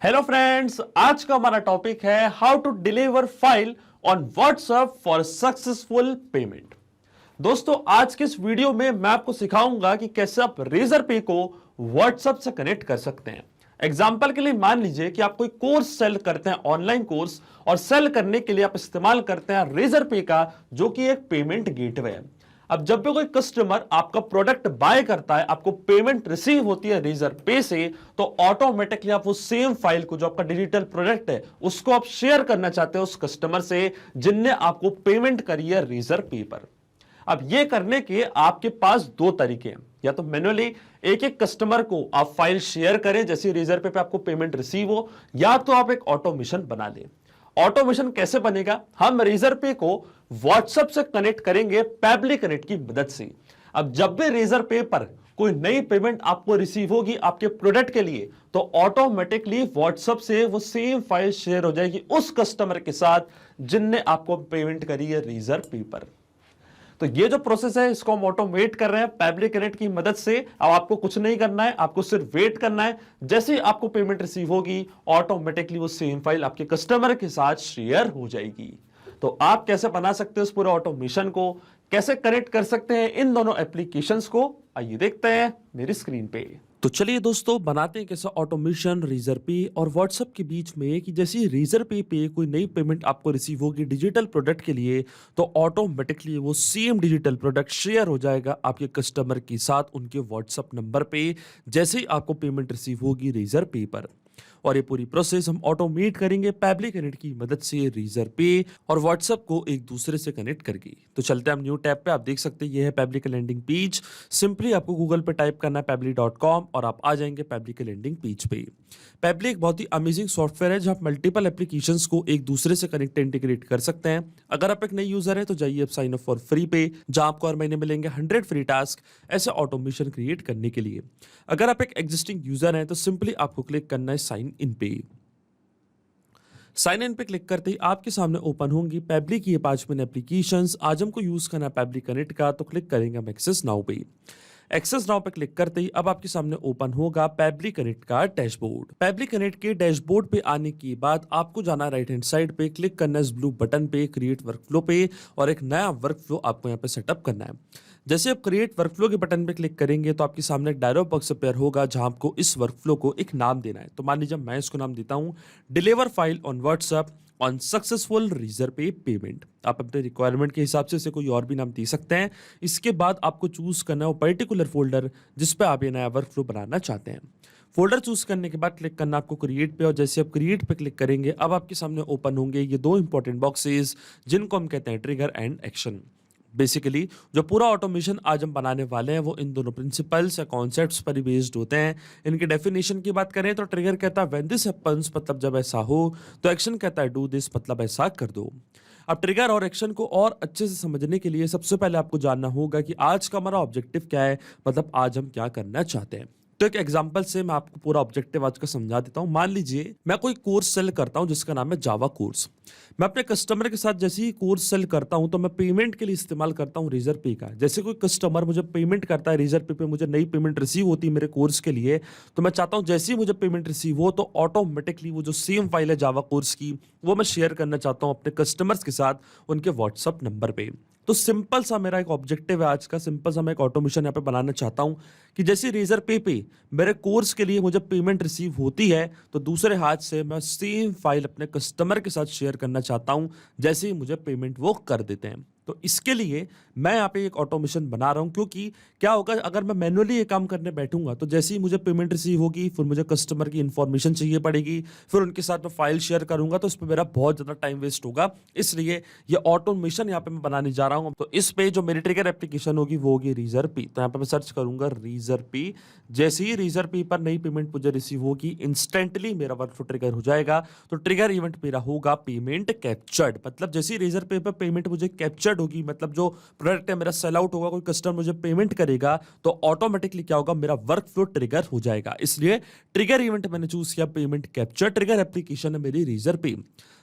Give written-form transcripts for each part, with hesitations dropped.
Hello friends, आज का हमारा टॉपिक है how to deliver file on WhatsApp for successful payment. दोस्तों, आज के इस वीडियो में मैं आपको सिखाऊंगा कि कैसे आप रेजर पे को व्हाट्सएप से कनेक्ट कर सकते हैं। एग्जाम्पल के लिए मान लीजिए कि आप कोई कोर्स सेल करते हैं, ऑनलाइन कोर्स, और सेल करने के लिए आप इस्तेमाल करते हैं रेजर पे का, जो कि एक पेमेंट गेटवे है। अब जब भी कोई कस्टमर आपका प्रोडक्ट बाय करता है, आपको पेमेंट रिसीव होती है रेजर पे से, तो ऑटोमेटिकली आप वो सेम फाइल को, जो आपका डिजिटल प्रोडक्ट है, उसको आप शेयर करना चाहते हो उस कस्टमर से जिनने आपको पेमेंट करी है रेजर पे पर। अब ये करने के आपके पास दो तरीके हैं, या तो मैन्युअली एक एक कस्टमर को आप फाइल शेयर करें जैसे रेजर पे आपको पेमेंट रिसीव हो, या तो आप एक ऑटोमेशन बना लें। ऑटोमेशन कैसे बनेगा? हम रेजर पे को व्हाट्सएप से कनेक्ट करेंगे पैबली कनेक्ट की मदद से। अब जब भी रेजर पे पर कोई नई पेमेंट आपको रिसीव होगी आपके प्रोडक्ट के लिए, तो ऑटोमेटिकली व्हाट्सएप से वो सेम फाइल शेयर हो जाएगी उस कस्टमर के साथ जिनने आपको पेमेंट करी है रेजर पे पर। तो ये जो प्रोसेस है, इसको हम ऑटोमेट कर रहे हैं पैबली कनेक्ट की मदद से। अब आपको कुछ नहीं करना है, आपको सिर्फ वेट करना है। जैसे ही आपको पेमेंट रिसीव होगी, ऑटोमेटिकली वो सेम फाइल आपके कस्टमर के साथ शेयर हो जाएगी। तो आप कैसे बना सकते हो इस पूरे ऑटोमेशन को, कैसे कनेक्ट कर सकते हैं इन दोनों एप्लीकेशंस को, आइए देखते हैं मेरी स्क्रीन पे। तो चलिए दोस्तों, बनाते हैं कैसा ऑटोमेशन रेजर पे और व्हाट्सएप के बीच में, कि जैसे रेजर पे कोई नई पेमेंट आपको रिसीव होगी डिजिटल प्रोडक्ट के लिए, तो ऑटोमेटिकली वो सेम डिजिटल प्रोडक्ट शेयर हो जाएगा आपके कस्टमर के साथ उनके व्हाट्सएप नंबर पे, जैसे ही आपको पेमेंट रिसीव होगी रेजर पे पर। और ये पूरी प्रोसेस हम ऑटोमेट करेंगे पैबली कनेक्ट की मदद से रेजर पे और व्हाट्सएप को एक दूसरे से कनेक्ट करके। तो चलते हैं हम न्यू टैब पे। आप देख सकते हैं ये है पैबली का लैंडिंग पेज। सिंपली आपको गूगल पे टाइप करना है पैबली.com और आप आ जाएंगे पैबली के लैंडिंग पेज पे। पैबली एक बहुत ही अमेजिंग सॉफ्टवेयर है जहां आप मल्टीपल एप्लीकेशंस को एक दूसरे से कनेक्ट इंटीग्रेट कर सकते हैं। अगर आप एक नई यूजर है तो जाइए आप साइन अप फॉर फ्री पे, जहां आपको हर महीने मिलेंगे 100 फ्री टास्क ऐसे ऑटोमेशन क्रिएट करने के लिए। अगर आप एक एग्जिस्टिंग यूजर हैं तो सिंपली आपको क्लिक करना है साइन इन पे। साइन इन पे क्लिक करते ही आपके सामने ओपन होंगी पैबली की ये 5 मिनट एप्लीकेशंस। आज हमको यूज करना है पैबली कनेक्ट का, तो क्लिक करेंगे हम एक्सेस नाउ पे। एक्सेस नाउ पे क्लिक करते ही अब आपके सामने ओपन होगा पैबली कनेक्ट का डैशबोर्ड। पैबली कनेक्ट के डैशबोर्ड पे आने के बाद आपको जाना राइट हैंड साइड पे, क्लिक करना है इस ब्लू बटन पे क्रिएट वर्कफ्लो पे, और एक नया वर्कफ्लो आपको यहाँ पे सेटअप करना है। जैसे आप क्रिएट वर्कफ्लो के बटन पे क्लिक करेंगे तो आपके सामने एक डायलॉग बॉक्स अपेयर होगा जहां आपको इस वर्कफ्लो को एक नाम देना है। तो मान लीजिए मैं इसको नाम देता हूं deliver file on WhatsApp on successful Razorpay payment. आप अपने रिक्वायरमेंट के हिसाब से इसे कोई और भी नाम दे सकते हैं। इसके बाद आपको चूज करना है वो पर्टिकुलर फोल्डर जिस पे आप ये नया वर्कफ्लो बनाना चाहते हैं। फोल्डर चूज करने के बाद क्लिक करना आपको क्रिएट पे, और जैसे आप क्रिएट पे क्लिक करेंगे अब आपके सामने ओपन होंगे ये दो इंपॉर्टेंट बॉक्सेस जिनको हम कहते हैं ट्रिगर एंड एक्शन। बेसिकली जो पूरा ऑटोमेशन आज हम बनाने वाले हैं वो इन दोनों प्रिंसिपल्स या कॉन्सेप्ट्स पर ही बेस्ड होते हैं। इनके डेफिनेशन की बात करें तो ट्रिगर कहता है व्हेन दिस हैपेंस, मतलब जब ऐसा हो, तो एक्शन कहता है डू दिस, मतलब ऐसा कर दो। अब ट्रिगर और एक्शन को और अच्छे से समझने के लिए सबसे पहले आपको जानना होगा कि आज का हमारा ऑब्जेक्टिव क्या है, मतलब आज हम क्या करना चाहते हैं। तो एक एग्जांपल से मैं आपको पूरा ऑब्जेक्टिव आज का समझा देता हूं। मान लीजिए मैं कोई कोर्स सेल करता हूं जिसका नाम है जावा कोर्स। मैं अपने कस्टमर के साथ जैसे ही कोर्स सेल करता हूं तो मैं पेमेंट के लिए इस्तेमाल करता हूं रेजर पे का। जैसे कोई कस्टमर मुझे पेमेंट करता है रेजर पे मुझे नई पेमेंट रिसीव होती है मेरे कोर्स के लिए, तो मैं चाहता हूं जैसे ही मुझे पेमेंट रिसीव हो तो ऑटोमेटिकली वो जो सेम फाइल है जावा कोर्स की, वो मैं शेयर करना चाहता हूं अपने कस्टमर्स के साथ उनके व्हाट्सअप नंबर पे। तो सिंपल सा मेरा एक ऑब्जेक्टिव है आज का, सिंपल सा मैं एक ऑटोमेशन यहाँ पे बनाना चाहता हूँ कि जैसे रेजर पे मेरे कोर्स के लिए मुझे पेमेंट रिसीव होती है, तो दूसरे हाथ से मैं सेम फाइल अपने कस्टमर के साथ शेयर करना चाहता हूँ जैसे ही मुझे पेमेंट वो कर देते हैं। तो इसके लिए मैं यहाँ पे एक ऑटोमेशन बना रहा हूँ, क्योंकि क्या होगा अगर मैं मैन्युअली ये काम करने बैठूंगा तो जैसे ही मुझे पेमेंट रिसीव होगी फिर मुझे कस्टमर की इन्फॉर्मेशन चाहिए पड़ेगी, फिर उनके साथ मैं फाइल शेयर करूंगा, तो इस पर मेरा बहुत ज़्यादा टाइम वेस्ट होगा। इसलिए ये ऑटोमेशन यहाँ पे मैं बनाने जा रहा हूँ। तो इस पे जो मेरी ट्रिगर एप्लीकेशन होगी वो होगी रेजर पे। तो यहाँ पे मैं सर्च करूंगा रेजर पे। जैसे ही रेजर पे पर नई पेमेंट मुझे रिसीव होगी इंस्टेंटली मेरा वर्कफ्लो ट्रिगर हो जाएगा। तो ट्रिगर इवेंट मेरा होगा पेमेंट कैप्चर्ड, मतलब जैसे ही रेजर पे पर पेमेंट मुझे कैप्चर्ड होगी, मतलब जो प्रोडक्ट है मेरा सेल आउट होगा, कोई कस्टमर मुझे पेमेंट करेगा, तो ऑटोमेटिकली क्या होगा मेरा वर्कफ्लो ट्रिगर हो जाएगा। इसलिए ट्रिगर इवेंट मैंने चूज किया पेमेंट कैप्चर। ट्रिगर एप्लीकेशन है मेरी रेजर पे।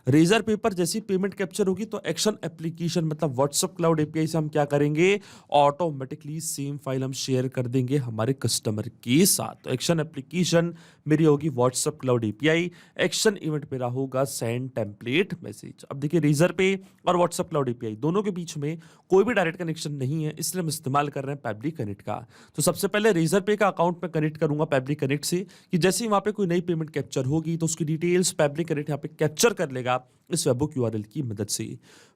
रेजर पे पर जैसी पेमेंट कैप्चर होगी तो एक्शन एप्लीकेशन मतलब व्हाट्सएप क्लाउड एपीआई से हम क्या करेंगे, ऑटोमेटिकली सेम फाइल हम शेयर कर देंगे हमारे कस्टमर के साथ। तो एक्शन एप्लीकेशन मेरी होगी WhatsApp cloud API, action event मेरा होगा सेंड टेम्पलेट मैसेज। अब देखिए रेजर पे और व्हाट्सएप क्लाउड एपीआई दोनों के बीच में कोई भी डायरेक्ट कनेक्शन नहीं है, इसलिए हम इस्तेमाल कर रहे हैं पैबली कनेक्ट का। तो सबसे पहले रेजर पे का अकाउंट में कनेक्ट करूंगा पैबली कनेक्ट से कि जैसे ही वहां पे कोई नई पेमेंट कैप्चर होगी तो उसकी डिटेल्स पैबली कनेक्ट यहाँ पे कैप्चर कर लेगा इस वेबबुक यूआरएल की मदद से।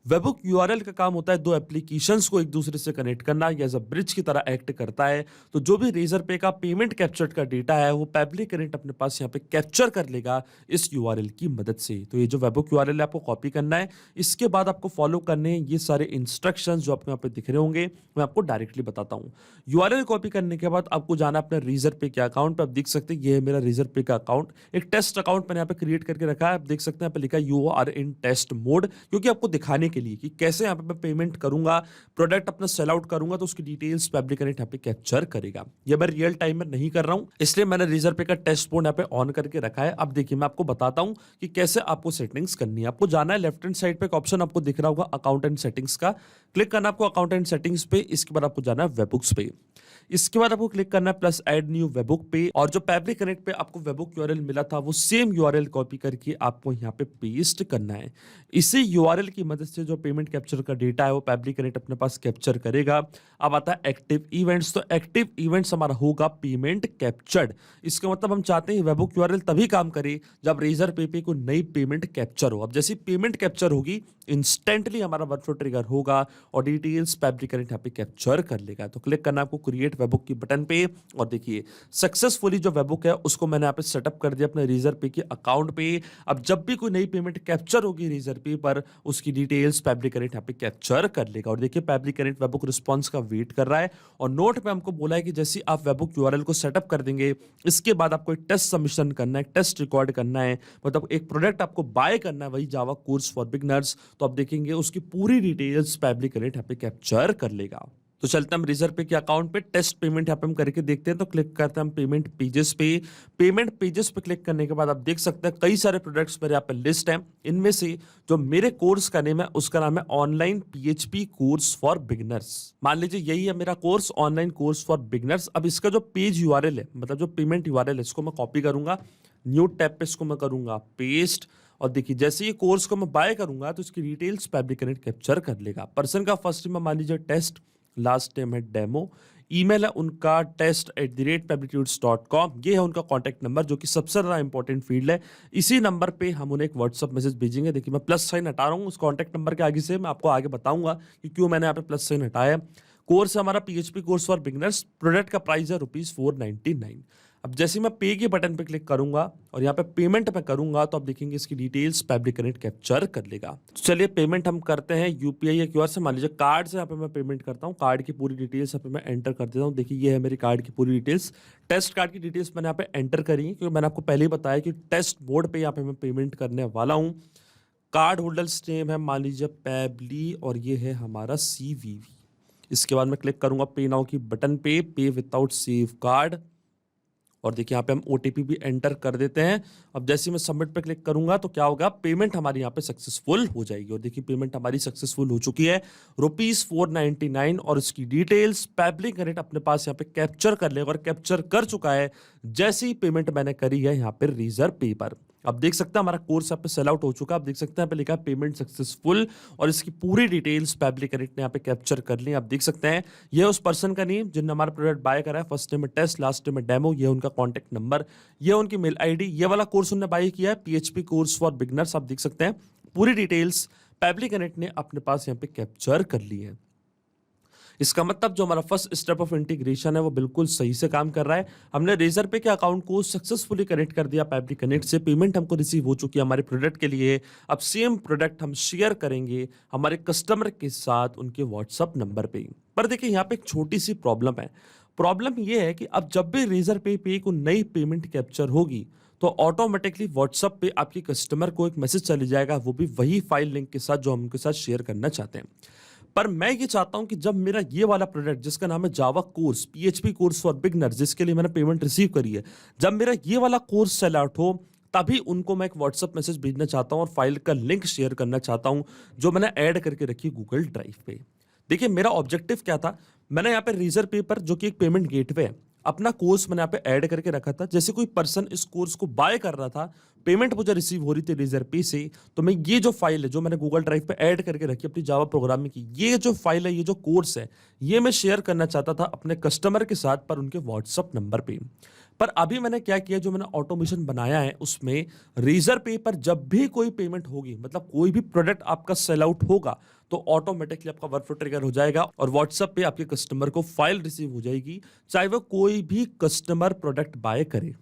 वेबबुक यूआरएल का काम होता है दो एप्लीकेशंस को एक दूसरे से कनेक्ट करना, या एज अ ब्रिज की तरह एक्ट करता है। तो जो भी रेजर पे का पेमेंट कैप्चर्ड का डेटा है वो पैबली कनेक्ट अपने पास यहाँ पे कैप्चर कर लेगा इस यूआरएल की मदद से। तो ये जो वेबबुक यूआरएल है आपको कॉपी करना है, इसके बाद आपको फॉलो करने हैं ये सारे इंस्ट्रक्शंस जो आपको यहाँ पे दिख रहे होंगे, मैं आपको डायरेक्टली बताता हूँ। यूआरएल कॉपी करने के बाद आपको जाना है अपने रेजर पे के अकाउंट पे। आप देख सकते हैं ये है मेरा रेजर पे का अकाउंट, एक टेस्ट अकाउंट मैंने यहाँ पे क्रिएट करके रखा है। आप देख सकते हैं यहाँ पे लिखा है you are in test mode, क्योंकि आपको दिखाने के लिए कि कैसे यहाँ पे मैं पेमेंट करूंगा, प्रोडक्ट अपना सेल आउट करूंगा तो उसकी डिटेल्स पैबली कनेक्ट यहाँ पे कैप्चर करेगा। ये मैं रियल टाइम में नहीं कर रहा हूं, इसलिए मैंने रेजर पे का टेस्ट मोड यहाँ पे ऑन करके रखा है। अब देखिए मैं आपको बताता हूं कि कैसे आपको सेटिंग्स करनी है। आपको जाना है लेफ्ट हैंड साइड पे एक ऑप्शन आपको दिख रहा होगा अकाउंट एंड सेटिंग्स का, क्लिक करना आपको अकाउंट एंड सेटिंग्स पे। इसके बाद आपको जाना है वेबबुक्स पे, इसके बाद आपको क्लिक करना है प्लस ऐड न्यू वेबबुक पे, और जो पैबली कनेक्ट पे आपको वेबबुक यूआरएल मिला था वो सेम यूआरएल कॉपी करके आपको यहाँ पे पेस्ट करना है। इसी यूआरएल की मदद से जो पेमेंट कैप्चर का डेटा है वो पैबली कनेक्ट अपने पास कैप्चर करेगा। अब आता है एक्टिव इवेंट्स, तो एक्टिव इवेंट्स हमारा होगा पेमेंट कैप्चर्ड। इसका मतलब हम चाहते हैं वेबबुक यूआरएल तभी काम करे जब रेजर पे को नई पेमेंट कैप्चर हो। अब जैसी पेमेंट कैप्चर होगी इंस्टेंटली हमारा वर्कफ्लो ट्रिगर होगा और डिटेल्स पैबली कनेक्ट यहाँ पे कैप्चर कर लेगा। तो क्लिक करना आपको क्रिएट वेबबुक की बटन पे, और देखिए सक्सेसफुली जो वेबबुक है उसको मैंने यहाँ पे सेटअप कर दिया अपने रेजर पे के अकाउंट पे। अब जब भी कोई नई पेमेंट कैप्चर होगी रेजर पे पर उसकी डिटेल्स पैबली कनेक्ट यहाँ पे कैप्चर कर लेगा। और देखिए पैबली कनेक्ट वेबबुक रिस्पॉन्स का वेट कर रहा है, और नोट पे हमको बोला है कि जैसे आप वेबबुक यूआरएल को सेटअप कर देंगे इसके बाद आपको एक टेस्ट सबमिशन करना है, टेस्ट रिकॉर्ड करना है, मतलब एक प्रोडक्ट आपको बाय करना है, वही जावा कोर्स फॉर बिगनर्स। तो आप देखेंगे उसकी पूरी डिटेल्स पैबली कनेक्ट यहाँ पे कैप्चर कर लेगा। तो चलते हैं हम रेजर पे के अकाउंट पे टेस्ट पेमेंट यहाँ पे हम करके देखते हैं। तो क्लिक करते हैं हम पेमेंट पेजेस पे। पेमेंट पेजेस पे क्लिक करने के बाद आप देख सकते हैं कई सारे प्रोडक्ट्स मेरे यहाँ पे लिस्ट हैं। इनमें से जो मेरे कोर्स का नेम है उसका नाम है online PHP course for beginners. मान लीजिए यही है मेरा course, online course for beginners. अब इसका जो पेज यूआरएल है, मतलब जो पेमेंट यूआरएल है, इसको मैं कॉपी करूंगा, न्यू टैब पे इसको मैं करूंगा पेस्ट, और देखिए जैसे ये कोर्स को मैं बाय करूंगा तो इसकी डिटेल्स पैबली कनेक्ट कैप्चर कर लेगा। पर्सन का फर्स्ट नेम मान लीजिए टेस्ट, लास्ट नेम है डेमो, ईमेल है उनका test@pablytudes.com, ये है उनका कॉन्टैक्ट नंबर जो कि सबसे ज़्यादा इंपॉर्टेंट फील्ड है। इसी नंबर पे हम उन्हें एक व्हाट्सअप मैसेज भेजेंगे। देखिए मैं प्लस साइन हटा रहा हूँ उस कॉन्टैक्ट नंबर के आगे से, मैं आपको आगे बताऊंगा कि क्यों मैंने यहाँ पे प्लस साइन हटाया। कोर्स है हमारा PHP course for beginners, product का प्राइस है ₹499। अब जैसे मैं पे के बटन पे क्लिक करूंगा और यहाँ पे पेमेंट पे करूंगा तो आप देखेंगे इसकी डिटेल्स पैबली कनेक्ट कैप्चर कर लेगा। तो चलिए पेमेंट हम करते हैं यूपीआई या क्यूआर से। मान लीजिए कार्ड से यहाँ पे मैं पेमेंट करता हूँ, कार्ड की पूरी डिटेल्स यहाँ पे मैं एंटर कर देता हूँ। देखिए ये है मेरी कार्ड की पूरी डिटेल्स, टेस्ट कार्ड की डिटेल्स मैंने यहाँ पे एंटर करी है क्योंकि मैंने आपको पहले ही बताया कि टेस्ट मोड पे यहाँ पे मैं पेमेंट करने वाला हूँ। कार्ड होल्डर्स नेम है मान लीजिए पैबली, और ये है हमारा CVV। इसके बाद मैं क्लिक करूंगा पे नाउ की बटन पे, पे विदाउट सेव कार्ड, और देखिए यहाँ पे हम OTP भी एंटर कर देते हैं। अब जैसे ही मैं सबमिट पे क्लिक करूंगा तो क्या होगा, पेमेंट हमारी यहाँ पे सक्सेसफुल हो जाएगी। और देखिए पेमेंट हमारी सक्सेसफुल हो चुकी है ₹499, और इसकी डिटेल्स पैबली कनेक्ट अपने पास यहाँ पे कैप्चर कर लेगा, और कैप्चर कर चुका है जैसी ही पेमेंट मैंने करी है यहाँ पे रेजर पे पर। अब देख सकते हैं हमारा कोर्स यहाँ पे सेल आउट हो चुका है। आप देख सकते हैं यहाँ पे लिखा है पेमेंट सक्सेसफुल, और इसकी पूरी डिटेल्स पैबली कनेक्ट ने यहाँ पे कैप्चर कर ली। आप देख सकते हैं ये उस पर्सन का नेम जिनने हमारा प्रोडक्ट बाय करा है, फर्स्ट नेम है टेस्ट, लास्ट नेम है डेमो, ये उनका कॉन्टैक्ट नंबर, ये उनकी मेल आईडी, ये वाला कोर्स उन्होंने बाय किया है पीएचपी कोर्स फॉर बिगनर्स। आप देख सकते हैं पूरी डिटेल्स पैबली कनेक्ट ने अपने पास यहाँ पे कैप्चर कर ली है। इसका मतलब जो हमारा फर्स्ट स्टेप ऑफ इंटीग्रेशन है वो बिल्कुल सही से काम कर रहा है। हमने रेजर पे के अकाउंट को सक्सेसफुली कनेक्ट कर दिया पैबली कनेक्ट से, पेमेंट हमको रिसीव हो चुकी है हमारे प्रोडक्ट के लिए। अब सेम प्रोडक्ट हम शेयर करेंगे हमारे कस्टमर के साथ उनके व्हाट्सअप नंबर पे। पर देखिए यहाँ पे एक छोटी सी प्रॉब्लम है। प्रॉब्लम ये है कि अब जब भी रेजर पे को नई पेमेंट कैप्चर होगी तो ऑटोमेटिकली व्हाट्सएप पे आपके कस्टमर को एक मैसेज चली जाएगा, वो भी वही फाइल लिंक के साथ जो हम उनके साथ शेयर करना चाहते हैं। पर मैं ये चाहता हूं कि जब मेरा ये वाला प्रोडक्ट जिसका नाम है Java course PHP course for beginners, जिसके लिए मैंने पेमेंट रिसीव करी है, जब मेरा ये वाला कोर्स सेल आउट हो तभी उनको मैं एक व्हाट्सएप मैसेज भेजना चाहता हूं और फाइल का लिंक शेयर करना चाहता हूं जो मैंने ऐड करके रखी गूगल ड्राइव पे। देखिए मेरा ऑब्जेक्टिव क्या था, मैंने यहाँ पे रेजर पे पर जो कि एक पेमेंट गेटवे है, अपना कोर्स मैंने यहाँ पे ऐड करके रखा था। जैसे कोई पर्सन इस कोर्स को बाय कर रहा था, पेमेंट मुझे रिसीव हो रही थी रेजर पे से, तो मैं ये जो फाइल है जो मैंने गूगल ड्राइव पे ऐड करके रखी अपनी जावा प्रोग्रामिंग की, ये जो फाइल है, ये जो कोर्स है, ये मैं शेयर करना चाहता था अपने कस्टमर के साथ पर उनके व्हाट्सअप नंबर पे। पर अभी मैंने क्या किया, जो मैंने ऑटोमेशन बनाया है उसमें रेजर पे पर जब भी कोई पेमेंट होगी, मतलब कोई भी प्रोडक्ट आपका सेल आउट होगा, तो ऑटोमेटिकली आपका वर्कफ्लो ट्रिगर हो जाएगा और व्हाट्सएप पे आपके कस्टमर को फाइल रिसीव हो जाएगी, चाहे वो कोई भी कस्टमर प्रोडक्ट बाय करे।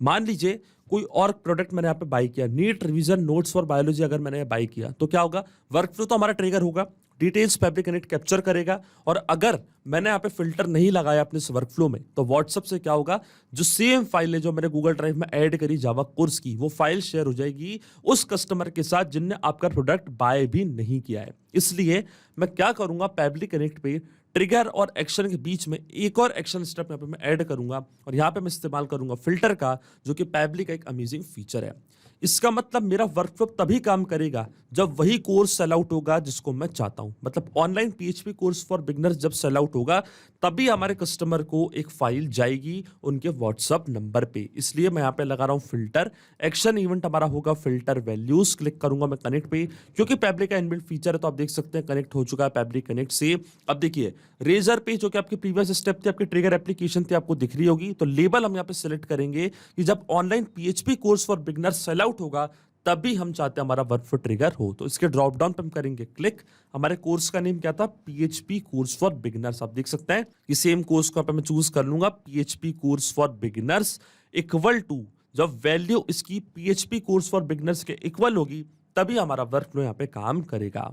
मान लीजिए कोई और प्रोडक्ट मैंने यहाँ पे बाय किया, NEET revision notes for biology अगर मैंने बाय किया, तो क्या होगा, वर्कफ्लो तो हमारा ट्रिगर होगा, डिटेल्स फैब्रिक कनेक्ट कैप्चर करेगा। और अगर मैंने यहाँ पे फिल्टर नहीं लगाया अपने इस वर्कफ्लो में, तो व्हाट्सएप से क्या होगा, जो सेम फाइल है जो मैंने गूगल ड्राइव में ऐड करी जावा कोर्स की, वो फाइल शेयर हो जाएगी उस कस्टमर के साथ जिनने आपका प्रोडक्ट बाय भी नहीं किया है। इसलिए मैं क्या करूंगा, पैब्लिक कनेक्ट पे ट्रिगर और एक्शन के बीच में एक और एक्शन स्टेप यहाँ पे मैं ऐड करूंगा, और यहाँ पे मैं इस्तेमाल करूंगा फिल्टर का, जो कि पैब्लिक का एक अमेजिंग फीचर है। इसका मतलब मेरा वर्कफ्लो तभी काम करेगा जब वही कोर्स सेल आउट होगा जिसको मैं चाहता हूं। मतलब online PHP course for beginners जब सेल आउट होगा, तभी हमारे कस्टमर को एक फाइल जाएगी उनके व्हाट्सएप नंबर पे। इसलिए मैं यहाँ पे लगा रहा हूँ फिल्टर। एक्शन इवेंट हमारा होगा फिल्टर वैल्यूज, क्लिक करूंगा मैं कनेक्ट पे, क्योंकि पैब्लिक का इनबिल्ट फीचर है, तो आप देख सकते हैं कनेक्ट हो चुका है पैब्लिक कनेक्ट से। अब देखिए रेजर पे जो कि आपकी प्रीवियस स्टेप थी, आपकी ट्रिगर एप्लीकेशन थी, आपको दिख रही होगी, तो लेबल हम यहाँ पे सिलेक्ट करेंगे कि जब online PHP course for beginners sell out होगा, तभी हम चाहते हैं हमारा वर्कफ्लो ट्रिगर हो। तो इसके ड्रॉप डाउन पे हम करेंगे क्लिक। हमारे कोर्स का नेम क्या था, पीएचपी कोर्स फॉर बिगिनर्स। आप देख सकते हैं कि सेम कोर्स को मैं चूज कर लूंगा, PHP course for beginners equal to, जब वैल्यू इसकी पीएचपी कोर्स फॉर बिगिनर्स के इक्वल होगी, तभी हमारा वर्कफ्लो यहाँ पे काम करेगा।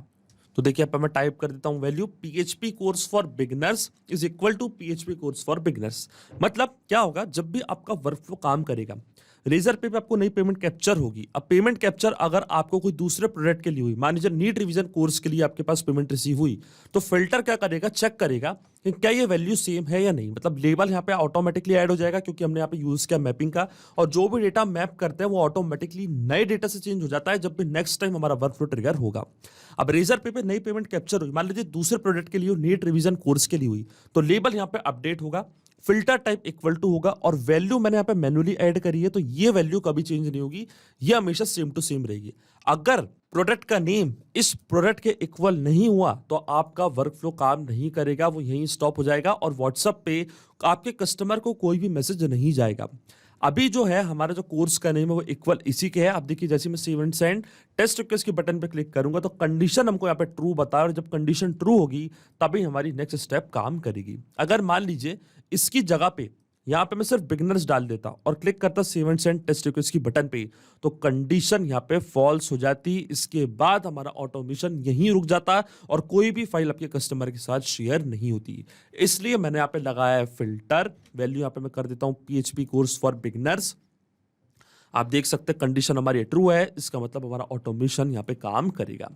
तो देखिए मैं टाइप कर देता हूं value, PHP course for beginners is equal to PHP course for beginners. मतलब क्या होगा, जब भी आपका वर्कफ्लो काम करेगा, रेजर पे आपको नई पेमेंट कैप्चर होगी। अब पेमेंट कैप्चर अगर आपको कोई दूसरे प्रोडक्ट के लिए हुई, मान लीजिए नीट रिवीजन कोर्स के लिए आपके पास पेमेंट रिसीव हुई, तो फिल्टर क्या करेगा, चेक करेगा कि क्या ये वैल्यू सेम है या नहीं। मतलब लेबल यहाँ पे ऑटोमेटिकली ऐड हो जाएगा, क्योंकि हमने यहाँ पे यूज किया मैपिंग का, और जो भी डेटा मैप करते हैं वो ऑटोमेटिकली नए डेटा से चेंज हो जाता है जब भी नेक्स्ट टाइम हमारा वर्कफ्लो ट्रिगर होगा। अब रेजर पे नई पेमेंट कैप्चर हुई, मान लीजिए दूसरे प्रोडक्ट के लिए नीट रिवीजन कोर्स के लिए हुई, तो लेबल यहाँ पे अपडेट होगा, फिल्टर टाइप इक्वल टू होगा, और वैल्यू मैंने यहाँ पे मैन्युअली ऐड करी है, तो ये वैल्यू कभी चेंज नहीं होगी, ये हमेशा सेम टू सेम रहेगी। अगर प्रोडक्ट का नेम इस प्रोडक्ट के इक्वल नहीं हुआ, तो आपका वर्कफ्लो काम नहीं करेगा, वो यहीं स्टॉप हो जाएगा और व्हाट्सएप पे आपके कस्टमर को कोई भी मैसेज नहीं जाएगा। अभी जो है हमारा जो कोर्स का नेम है वो इक्वल इसी के है। आप देखिए जैसे मैं save and send test request के बटन पे क्लिक करूंगा, तो कंडीशन हमको यहाँ पे ट्रू बता, और जब कंडीशन ट्रू होगी तभी हमारी नेक्स्ट स्टेप काम करेगी। अगर मान लीजिए इसकी जगह पे यहाँ पे मैं सिर्फ बिगिनर्स डाल देता और क्लिक करता save and send test request की बटन पे, तो कंडीशन यहाँ पे फॉल्स हो जाती। इसके बाद हमारा ऑटोमेशन यहीं रुक जाता और कोई भी फाइल आपके कस्टमर के साथ शेयर नहीं होती। इसलिए मैंने यहाँ पे लगाया है फिल्टर, वैल्यू यहाँ पे मैं कर देता हूँ पीएचपी कोर्स फॉर बिगिनर्स। आप देख सकते हैं कंडीशन हमारी ट्रू है, इसका मतलब हमारा ऑटोमेशन यहाँ पे काम करेगा।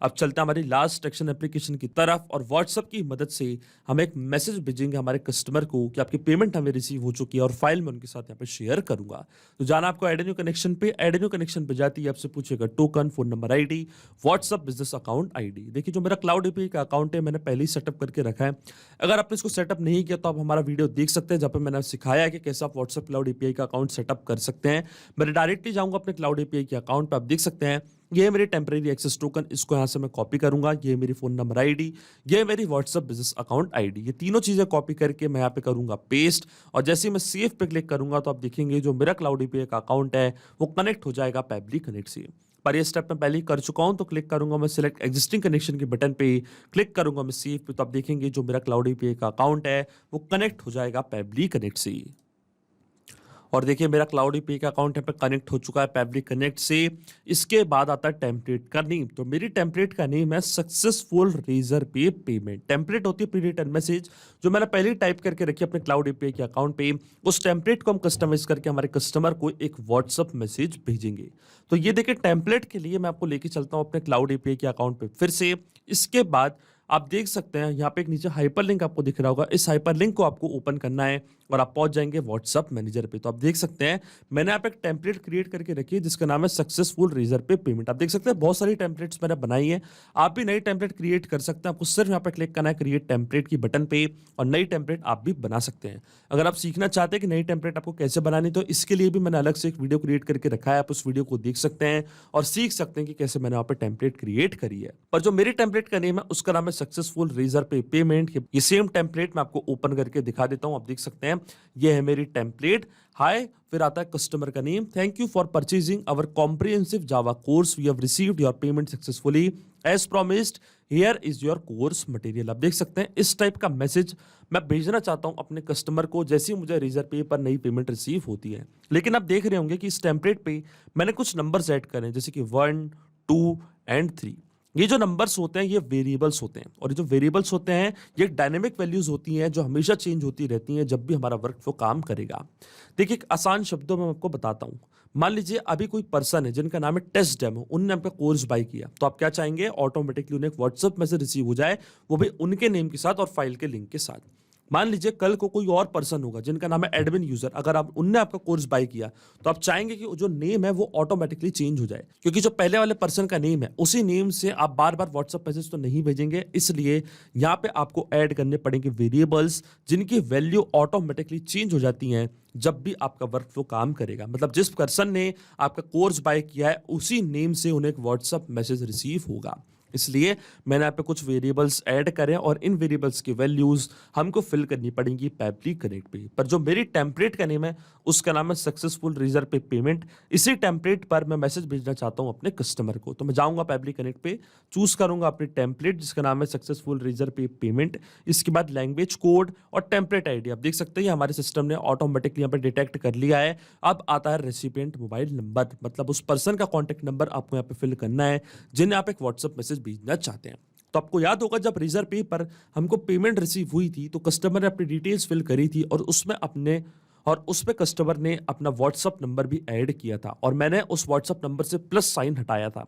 अब चलते हैं हमारी लास्ट एक्शन एप्लीकेशन की तरफ, और व्हाट्सएप की मदद से हम एक मैसेज भेजेंगे हमारे कस्टमर को कि आपकी पेमेंट हमें रिसीव हो चुकी है, और फाइल में उनके साथ यहाँ पे शेयर करूंगा। तो जाना आपको ऐड न्यू कनेक्शन पे, ऐड न्यू कनेक्शन पे जाती है आपसे पूछेगा token, phone number ID, WhatsApp business account ID. देखिए जो मेरा क्लाउड एपीआई का अकाउंट है मैंने पहले ही सेटअप करके रखा है। अगर आपने इसको सेटअप नहीं किया तो आप हमारा वीडियो देख सकते हैं, जहाँ पे मैंने सिखाया है कि कैसे आप व्हाट्सएप क्लाउड एपीआई का अकाउंट सेटअप कर सकते हैं। मैं डायरेक्टली जाऊंगा अपने क्लाउड एपीआई के अकाउंट पे, आप देख सकते हैं ये है मेरी टेम्परेरी एक्सेस टोकन, इसको यहां से मैं कॉपी करूंगा, ये मेरी फोन नंबर आईडी, ये मेरी व्हाट्सएप बिजनेस अकाउंट आईडी, ये तीनों चीजें कॉपी करके मैं यहाँ पे करूंगा पेस्ट, और जैसे ही मैं सेव पे क्लिक करूंगा तो आप देखेंगे जो मेरा क्लाउड एपीआई का अकाउंट है वो कनेक्ट हो जाएगा पैब्लिक कनेक्ट से। पर ये स्टेप मैं पहले ही कर चुका हूं, तो क्लिक करूंगा मैं सिलेक्ट एग्जिस्टिंग कनेक्शन के बटन पे, क्लिक करूंगा मैं सेव पे, तो आप देखेंगे जो मेरा क्लाउड एपीआई का अकाउंट है वो कनेक्ट हो जाएगा पैब्लिक कनेक्ट से। और देखिए मेरा क्लाउड एपीआई का अकाउंट यहाँ पे कनेक्ट हो चुका है पैब्लिक कनेक्ट से। इसके बाद आता है टेम्पलेट का नेम, तो मेरी टेम्पलेट का नेम है successful Razorpay payment. Template होती है प्री रिटन मैसेज जो मैंने पहले ही टाइप करके रखी अपने क्लाउड एपीआई के अकाउंट पे। उस टेम्पलेट को हम कस्टमाइज करके हमारे कस्टमर को एक व्हाट्सअप मैसेज भेजेंगे। तो ये देखिए टेम्पलेट के लिए मैं आपको लेके चलता हूँ अपने क्लाउड एपीआई के अकाउंट पे फिर से। इसके बाद आप देख सकते हैं यहाँ पे एक नीचे हाइपरलिंक आपको दिख रहा होगा। इस हाइपरलिंक को आपको ओपन करना है और आप पहुंच जाएंगे व्हाट्सएप मैनेजर पे। तो आप देख सकते हैं मैंने यहाँ पे एक टेम्पलेट क्रिएट करके रखी है जिसका नाम है सक्सेसफुल रेजर पे पेमेंट। आप देख सकते हैं बहुत सारी टेम्पलेट्स मैंने बनाई है। आप भी नई टेम्पलेट क्रिएट कर सकते हैं। आपको सिर्फ यहाँ पे क्लिक करना है क्रिएट टेम्पलेट की बटन पे और नई टेम्पलेट आप भी बना सकते हैं। अगर आप सीखना चाहते हैं कि नई टेम्पलेट आपको कैसे बनानी, तो इसके लिए भी मैंने अलग से एक वीडियो क्रिएट करके रखा है। आप उस वीडियो को देख सकते हैं और सीख सकते हैं कि कैसे मैंने वहाँ पे टेम्पलेट क्रिएट करी है। पर जो मेरी टेम्पलेट का नेम है उसका नाम है सक्सेसफुल रेजर पे पेमेंट। ये सेम टेम्पलेट मैं आपको ओपन करके दिखा देता हूँ। आप देख सकते हैं ये है मेरी टेम्पलेट। हाय, फिर आता है कस्टमर का name, thank you for purchasing our comprehensive Java course, we have received your payment successfully as promised, here is your course material. आप देख सकते हैं इस टाइप का मैसेज मैं भेजना चाहता हूं अपने कस्टमर को जैसे ही मुझे रेजर पे पर नई पेमेंट रिसीव होती है। लेकिन आप देख रहे होंगे कि इस टेम्पलेट पे मैंने कुछ नंबर्स ऐड करे हैं, जैसे कि 1, 2 एंड 3। ये जो नंबर्स होते हैं ये वेरिएबल्स होते हैं और ये जो वेरिएबल्स होते हैं ये डायनेमिक वैल्यूज होती हैं जो हमेशा चेंज होती रहती हैं जब भी हमारा वर्क फ्लो काम करेगा। देखिए, एक आसान शब्दों में मैं आपको बताता हूँ। मान लीजिए अभी कोई पर्सन है जिनका नाम है टेस्ट डेमो, उनने आपका कोर्स बाय किया, तो आप क्या चाहेंगे, ऑटोमेटिकली उन्हें एक व्हाट्सएप मैसेज रिसीव हो जाए, वो भी उनके नेम के साथ और फाइल के लिंक के साथ। मान लीजिए कल को कोई और पर्सन होगा जिनका नाम है एडमिन यूजर, अगर आप उनने आपका कोर्स बाय किया तो आप चाहेंगे कि जो नेम है वो ऑटोमेटिकली चेंज हो जाए, क्योंकि जो पहले वाले पर्सन का नेम है उसी नेम से आप बार बार व्हाट्सएप मैसेज तो नहीं भेजेंगे। इसलिए यहाँ पे आपको ऐड करने पड़ेंगे वेरिएबल्स जिनकी वैल्यू ऑटोमेटिकली चेंज हो जाती हैं जब भी आपका वर्क फ्लो काम करेगा। मतलब जिस पर्सन ने आपका कोर्स बाय किया है उसी नेम से उन्हें एक व्हाट्सएप मैसेज रिसीव होगा। इसलिए मैंने यहाँ पे कुछ वेरिएबल्स ऐड करें और इन वेरिएबल्स की वैल्यूज हमको फिल करनी पड़ेंगी पैबली कनेक्ट पे। पर जो मेरी टेम्पलेट का नेम है उसका नाम है सक्सेसफुल रेजर पे पेमेंट। इसी टेम्पलेट पर मैं मैसेज भेजना चाहता हूँ अपने कस्टमर को। तो मैं जाऊंगा पैबली कनेक्ट पे, चूज करूंगा अपनी टेम्पलेट जिसका नाम है सक्सेसफुल रेजर पे पेमेंट। इसके बाद लैंग्वेज कोड और टेम्पलेट आईडी। आप देख सकते हैं हमारे सिस्टम ने ऑटोमेटिकली यहाँ पे डिटेक्ट कर लिया है। अब आता है रेसिपिएंट मोबाइल नंबर, मतलब उस पर्सन का कॉन्टेक्ट नंबर आपको यहाँ पे फिल करना है जिन्हें आप एक व्हाट्सएप मैसेज भेजना चाहते हैं। तो आपको याद होगा जब रेजर पे पर हमको पेमेंट रिसीव हुई थी तो कस्टमर ने अपनी डिटेल्स फिल करी थी और उस पे कस्टमर ने अपना व्हाट्सएप नंबर भी ऐड किया था और मैंने उस व्हाट्सएप नंबर से प्लस साइन हटाया था,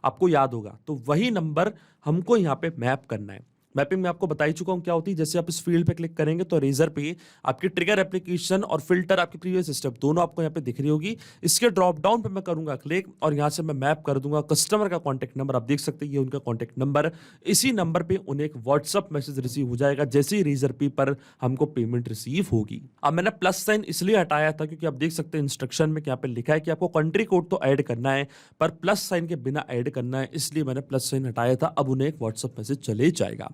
आपको याद होगा। तो वही नंबर हमको यहाँ पे मैप करना है। मैपिंग में आपको बता ही चुका हूं क्या होती है। जैसे आप इस फील्ड पे क्लिक करेंगे तो रेजर पे आपकी ट्रिगर एप्लीकेशन और फिल्टर आपकी प्रीवियस स्टेप दोनों आपको यहाँ पे दिख रही होगी। इसके ड्रॉप डाउन पे मैं करूंगा क्लिक और यहाँ से मैं मैप कर दूंगा कस्टमर का कॉन्टैक्ट नंबर। आप देख सकते हैं ये उनका कॉन्टैक्ट नंबर, इसी नंबर पे उन्हें एक व्हाट्सअप मैसेज रिसीव हो जाएगा जैसे ही रेजर पे पर हमको पेमेंट रिसीव होगी। अब मैंने प्लस साइन इसलिए हटाया था क्योंकि आप देख सकते हैं इंस्ट्रक्शन में यहाँ पे लिखा है कि आपको कंट्री कोड तो ऐड करना है पर प्लस साइन के बिना ऐड करना है, इसलिए मैंने प्लस साइन हटाया था। अब उन्हें एक व्हाट्सअप मैसेज चले जाएगा।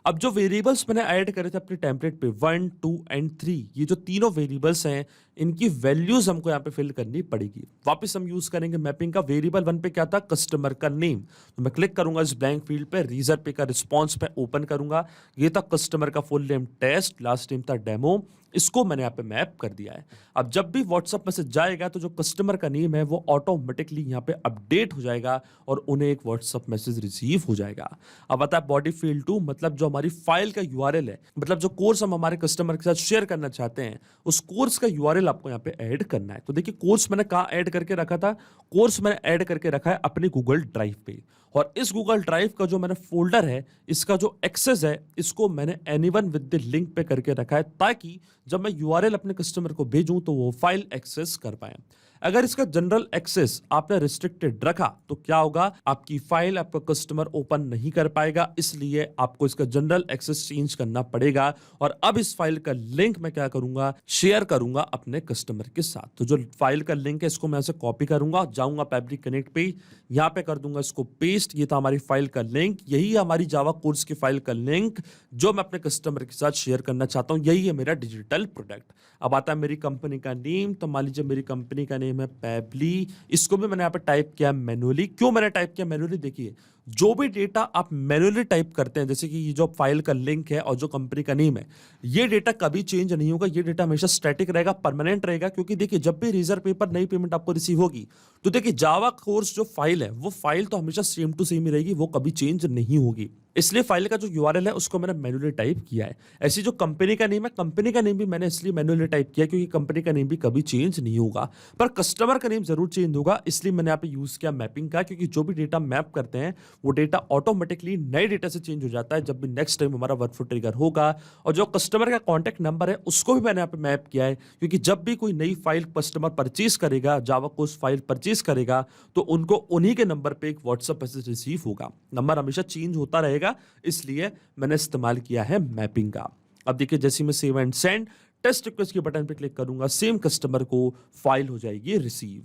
अब जो वेरिएबल्स मैंने ऐड करे थे अपने टेम्पलेट पे 1, 2 एंड 3, ये जो तीनों वेरिएबल्स हैं इनकी वैल्यूज हमको यहाँ पे फिल करनी पड़ेगी। वापस हम यूज करेंगे मैपिंग का। वेरिएबल 1 पे क्या था, कस्टमर का नेम, तो मैं क्लिक करूंगा इस ब्लैंक फील्ड पे, रेजर पे का रिस्पॉन्स पे ओपन करूंगा। ये था कस्टमर का full name test, last name था डेमो, इसको मैंने यहाँ पे मैप कर दिया है। अब जब भी व्हाट्सएप मैसेज जाएगा तो जो कस्टमर का नेम है वो ऑटोमेटिकली यहाँ पे अपडेट हो जाएगा और उन्हें एक व्हाट्सएप मैसेज रिसीव हो जाएगा। अब आता है बॉडी फील्ड 2, मतलब जो हमारी फाइल का यूआरएल है, मतलब जो कोर्स हम हमारे कस्टमर के साथ शेयर करना चाहते हैं उस कोर्स का यूआरएल आपको यहाँ पे ऐड करना है। तो देखिए कोर्स मैंने कहाँ ऐड करके रखा था, कोर्स मैंने ऐड करके रखा है अपने गूगल ड्राइव पे। और इस गूगल ड्राइव का जो मैंने फोल्डर है इसका जो एक्सेस है इसको मैंने एनीवन विद द लिंक पे करके रखा है ताकि जब मैं यूआरएल अपने कस्टमर को भेजूं तो वो फाइल एक्सेस कर पाए। अगर इसका जनरल एक्सेस आपने रिस्ट्रिक्टेड रखा तो क्या होगा, आपकी फाइल आपका कस्टमर ओपन नहीं कर पाएगा, इसलिए आपको इसका जनरल एक्सेस चेंज करना पड़ेगा। और अब इस फाइल का लिंक मैं क्या करूंगा, शेयर करूंगा अपने कस्टमर के साथ। तो जो फाइल का लिंक है इसको मैं ऐसे कॉपी करूंगा, जाऊंगा पैब्लिक कनेक्ट पे, यहाँ पे कर दूंगा इसको पेस्ट। ये था हमारी फाइल का लिंक, यही हमारी जावा कोर्स की फाइल का लिंक जो मैं अपने कस्टमर के साथ शेयर करना चाहता हूँ, यही है मेरा डिजिटल प्रोडक्ट। अब आता है मेरी कंपनी का नेम, तो मान लीजिए मेरी कंपनी का नेम है पैबली, इसको भी मैंने यहाँ पे टाइप किया मैनुअली। क्यों मैंने टाइप किया मैनुअली, देखिए जो भी डेटा आप मैनुअली टाइप करते हैं, जैसे कि ये जो फाइल का लिंक है और जो कंपनी का नेम है, ये डेटा कभी चेंज नहीं होगा, ये डेटा हमेशा स्टैटिक रहेगा, परमानेंट रहेगा। क्योंकि देखिए जब भी रेजर पे पर नई पेमेंट आपको रिसीव होगी तो देखिए जावा कोर्स जो फाइल है वो फाइल तो हमेशा सेम टू सेम ही रहेगी, वो कभी चेंज नहीं होगी। इसलिए फाइल का जो यूआरएल है उसको मैंने मैन्युअली टाइप किया है। ऐसी जो कंपनी का नेम है, कंपनी का नेम भी मैंने इसलिए मैन्युअली टाइप किया क्योंकि कंपनी का नेम भी कभी चेंज नहीं होगा, पर कस्टमर का नेम जरूर चेंज होगा। इसलिए मैंने यहाँ पे यूज किया मैपिंग का, क्योंकि जो भी डेटा मैप करते हैं वो डेटा ऑटोमेटिकली नए डेटा से चेंज हो जाता है जब भी नेक्स्ट टाइम हमारा वर्कफ्लो ट्रिगर होगा। और जो कस्टमर का कॉन्टैक्ट नंबर है उसको भी मैंने यहाँ पे मैप किया है, क्योंकि जब भी कोई नई फाइल कस्टमर परचेज करेगा, जावा कोर्स फाइल परचेज करेगा, तो उनको उन्हीं के नंबर पे एक व्हाट्सएप मैसेज रिसीव होगा। नंबर हमेशा चेंज होता रहेगा, इसलिए मैंने इस्तेमाल किया है मैपिंग का। अब देखिए, जैसे मैं save and send test request के बटन पे क्लिक करूंगा, सेम कस्टमर को फाइल हो जाएगी रिसीव।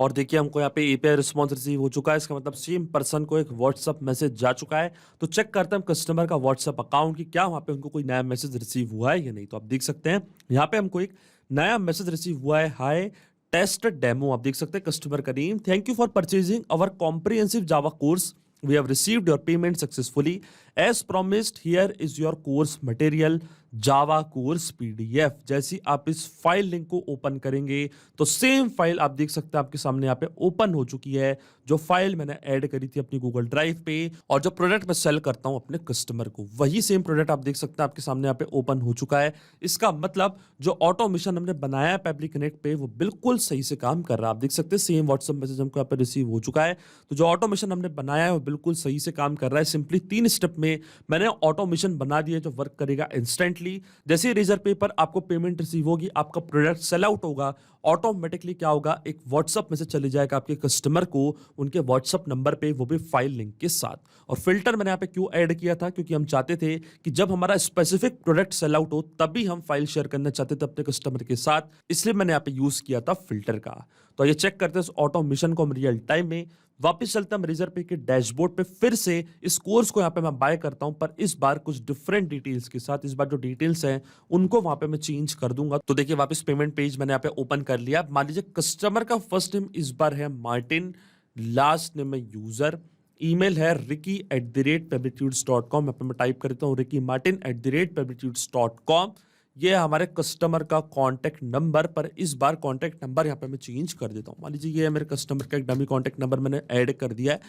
और देखिए, हमको यहाँ पे एपीआई रिस्पॉन्स रिसीव हो चुका है, इसका मतलब सेम पर्सन को एक व्हाट्सएप मैसेज जा चुका है। तो चेक करते हैं कस्टमर का व्हाट्सएप अकाउंट कि क्या वहाँ पे उनको कोई नया मैसेज रिसीव हुआ है या नहीं। तो आप देख सकते हैं यहाँ पे हमको एक नया मैसेज रिसीव हुआ है, हाय टेस्ट डेमो। आप देख सकते हैं कस्टमर का name, thank you for purchasing our comprehensive Java course, we have received your payment successfully as promised, here is your course material Java course PDF. जैसे आप इस फाइल लिंक को ओपन करेंगे तो सेम फाइल आप देख सकते हैं आपके सामने यहाँ पे ओपन हो चुकी है, जो फाइल मैंने ऐड करी थी अपनी गूगल ड्राइव पे, और जो प्रोडक्ट मैं सेल करता हूं अपने कस्टमर को, वही सेम प्रोडक्ट आप देख सकते हैं आपके सामने यहाँ पे ओपन हो चुका है। इसका मतलब जो ऑटोमेशन हमने बनाया है पेबली कनेक्ट पे वो बिल्कुल सही से काम कर रहा है। आप देख सकते हैं सेम व्हाट्सएप मैसेज हमको यहाँ पे रिसीव हो चुका है। तो जो ऑटोमेशन हमने बनाया है वो बिल्कुल सही से काम कर रहा है। सिंपली 3 स्टेप में मैंने ऑटोमेशन बना दिया जो वर्क करेगा इंस्टेंटली। जैसे रेजर पे पर आपको पेमेंट रिसीव होगी, आपका प्रोडक्ट सेल आउट होगा, ऑटोमेटिकली क्या होगा, एक व्हाट्सएप मैसेज चले जाएगा आपके कस्टमर को उनके व्हाट्सएप नंबर पे, वो भी फाइल लिंक के साथ। और फिल्टर मैंने यहाँ पे क्यों ऐड किया था, क्योंकि हम चाहते थे कि जब हमारा स्पेसिफिक प्रोडक्ट सेल आउट हो तभी हम फाइल शेयर करना चाहते थे अपने कस्टमर के साथ, इसलिए मैंने यहाँ पे यूज किया था फिल्टर का। तो ये चेक करते हैं ऑटोमेशन को हम रियल टाइम में। वापस चलते हैं रेजर पे के डैशबोर्ड पे, फिर से इस कोर्स को यहाँ पे मैं बाय करता हूं, पर इस बार कुछ डिफरेंट डिटेल्स के साथ। इस बार जो डिटेल्स हैं उनको वहां पे मैं चेंज कर दूंगा। तो देखिए, वापस पेमेंट पेज मैंने यहाँ पे ओपन कर लिया। मान लीजिए कस्टमर का फर्स्ट नेम इस बार है मार्टिन, लास्ट नेम है यूजर, ईमेल है ricky@pebblitudes.com। यहाँ पे मैं टाइप करता हूँ ricky@pebblitudes.com। ये हमारे कस्टमर का कॉन्टैक्ट नंबर, पर इस बार कॉन्टैक्ट नंबर यहाँ पे मैं चेंज कर देता हूँ। मान लीजिए ये है मेरे कस्टमर का एक डमी कॉन्टैक्ट नंबर मैंने ऐड कर दिया है।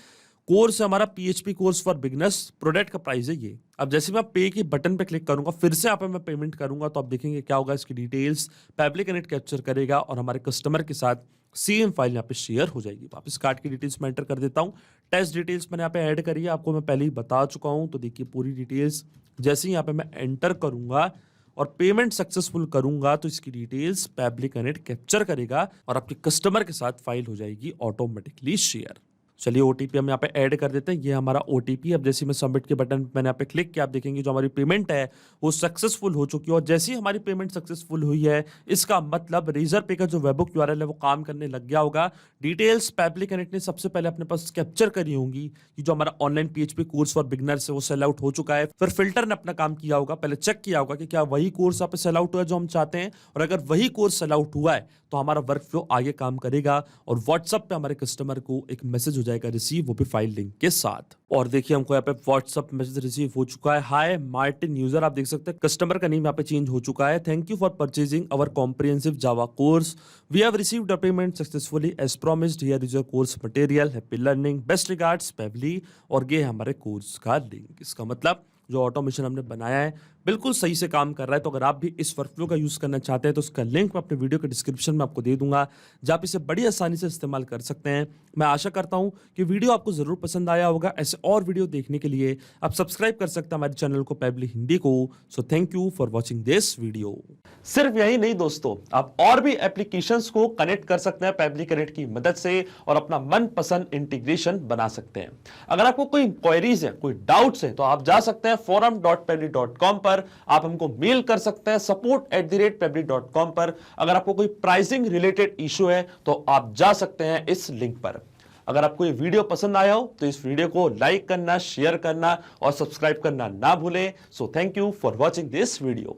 कोर्स है हमारा PHP course for beginners, product का प्राइस है ये। अब जैसे मैं पे के बटन पे क्लिक करूंगा, फिर से यहाँ पे मैं पेमेंट करूंगा, तो आप देखेंगे क्या होगा, इसकी डिटेल्स पेबली कनेक्ट कैप्चर करेगा और हमारे कस्टमर के साथ सेम फाइल यहाँ पे शेयर हो जाएगी। वापस कार्ड की डिटेल्स मैं एंटर कर देता हूँ। टेस्ट डिटेल्स मैंने यहाँ पे ऐड करी है, आपको मैं पहले ही बता चुका हूँ। तो देखिए पूरी डिटेल्स जैसे ही यहाँ पे मैं एंटर करूंगा और पेमेंट सक्सेसफुल करूंगा, तो इसकी डिटेल्स पेबली कनेक्ट कैप्चर करेगा और आपके कस्टमर के साथ फाइल हो जाएगी ऑटोमेटिकली शेयर। चलिए ओटीपी हम यहाँ पे ऐड कर देते हैं, ये हमारा ओटीपी। अब जैसे मैं सबमिट के बटन मैंने यहाँ पे क्लिक किया, आप देखेंगे जो हमारी पेमेंट है वो सक्सेसफुल हो चुकी है। और जैसे ही हमारी पेमेंट सक्सेसफुल हुई है, इसका मतलब रेजर पे का जो वेबबुक यूआरएल है वो काम करने लग गया होगा। डिटेल्स पेबली कनेक्ट ने सबसे पहले अपने पास कैप्चर करी होंगी कि जो हमारा online PHP course for beginners है वो सेल आउट हो चुका है। फिर फिल्टर ने अपना काम किया होगा, पहले चेक किया होगा कि क्या वही कोर्स यहाँ पे सेल आउट हुआ है जो हम चाहते हैं, और अगर वही कोर्स सेल आउट हुआ है तो हमारा वर्क फ्लो आगे काम करेगा और व्हाट्सएप पे हमारे कस्टमर को एक मैसेज हो जाएगा रिसीव, वो भी फाइल लिंक के साथ। और देखिए हमको यहाँ पे व्हाट्सएप मैसेज रिसीव हो चुका है, हाय मार्टिन यूजर। आप देख सकते हैं कस्टमर का नेम यहाँ पे चेंज हो चुका है, thank you for purchasing our comprehensive Java course, we have received your payment successfully as promised, here is your course material, happy learning, best regards Pabbly. और ये हमारे कोर्स का लिंक। इसका मतलब जो ऑटोमेशन हमने बनाया है बिल्कुल सही से काम कर रहा है। तो अगर आप भी इस वर्कफ्लो का यूज करना चाहते हैं तो उसका लिंक मैं अपने वीडियो के डिस्क्रिप्शन में आपको दे दूंगा, जहाँ आप इसे बड़ी आसानी से इस्तेमाल कर सकते हैं। मैं आशा करता हूं कि वीडियो आपको जरूर पसंद आया होगा। ऐसे और वीडियो देखने के लिए आप सब्सक्राइब कर सकते हैं हमारे चैनल को पेबली हिंदी को। So thank you for watching this video. सिर्फ यही नहीं दोस्तों, आप और भी एप्लीकेशंस को कनेक्ट कर सकते हैं पेबली कनेक्ट की मदद से और अपना मनपसंद इंटीग्रेशन बना सकते हैं। अगर आपको कोई इंक्वायरीज है, कोई डाउट्स है, तो आप जा सकते हैं forum.pebblitudes.com पर, आप हमको मेल कर सकते हैं support@pebblitudes.com पर। अगर आपको कोई प्राइसिंग रिलेटेड इशू है तो आप जा सकते हैं इस लिंक पर। अगर आपको ये वीडियो पसंद आया हो तो इस वीडियो को लाइक करना, शेयर करना और सब्सक्राइब करना ना भूलें। So thank you for watching this video.